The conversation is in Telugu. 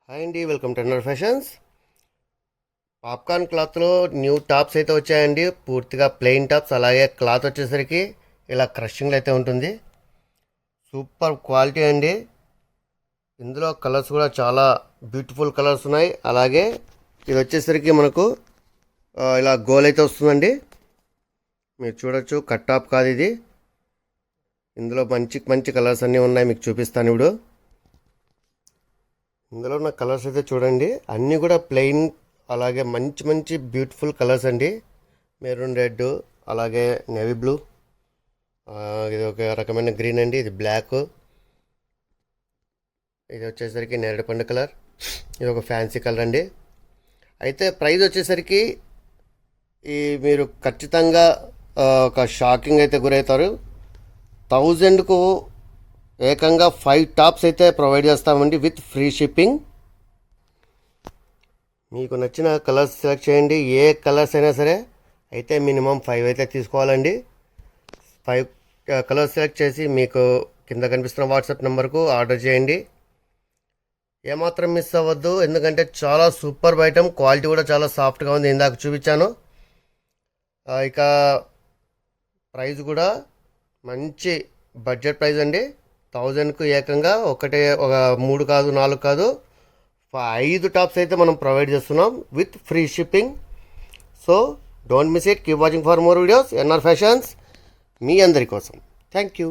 హాయ్ అండి, welcome to NR fashions. Popcorn క్లాత్లో న్యూ టాప్స్ అయితే వచ్చాయండి. పూర్తిగా ప్లెయిన్ టాప్స్, అలాగే క్లాత్ వచ్చేసరికి ఇలా క్రషింగ్లో అయితే ఉంటుంది. సూపర్ క్వాలిటీ అండి. ఇందులో కలర్స్ కూడా చాలా బ్యూటిఫుల్ కలర్స్ ఉన్నాయి. అలాగే ఇది వచ్చేసరికి మనకు ఇలా గోల్ అయితే వస్తుందండి. మీరు చూడొచ్చు, కట్ టాప్ కాదు ఇది. ఇందులో మంచి మంచి కలర్స్ అన్నీ ఉన్నాయి, మీకు చూపిస్తాను ఇప్పుడు. ఇందులో ఉన్న కలర్స్ అయితే చూడండి, అన్నీ కూడా ప్లెయిన్, అలాగే మంచి మంచి బ్యూటిఫుల్ కలర్స్ అండి. మెరూన్ రెడ్, అలాగే నేవీ బ్లూ, ఇది ఒక రకమైన గ్రీన్ అండి, ఇది బ్లాక్, ఇది వచ్చేసరికి నేరేడుపండు కలర్, ఇది ఒక ఫ్యాన్సీ కలర్ అండి. అయితే ప్రైస్ వచ్చేసరికి మీరు ఖచ్చితంగా ఒక షాకింగ్ అయితే గురవుతారు. 1000కు ఏకంగా 5 టాప్స్ అయితే ప్రొవైడ్ చేస్తామండి విత్ ఫ్రీ షిప్పింగ్. మీకు నచ్చిన కలర్స్ సెలెక్ట్ చేయండి, ఏ కలర్స్ అయినా సరే. అయితే మినిమం 5 అయితే తీసుకోవాలండి. 5 కలర్స్ సెలెక్ట్ చేసి మీకు కింద కనిపిస్తున్న వాట్సాప్ నెంబర్కు ఆర్డర్ చేయండి. ఏమాత్రం మిస్ అవ్వద్దు, ఎందుకంటే చాలా సూపర్ ఐటమ్, క్వాలిటీ కూడా చాలా సాఫ్ట్గా ఉంది, ఇందాక చూపించాను. ఇక ప్రైస్ కూడా మంచి బడ్జెట్ ప్రైస్ అండి. 1000కు ఏకంగా ఒక 3 కాదు, 4 కాదు, 5 టాప్స్ అయితే మనం ప్రొవైడ్ చేస్తున్నాం with free shipping. So don't miss it. Keep watching for more videos. NR fashions మీ అందరి కోసం. Thank you.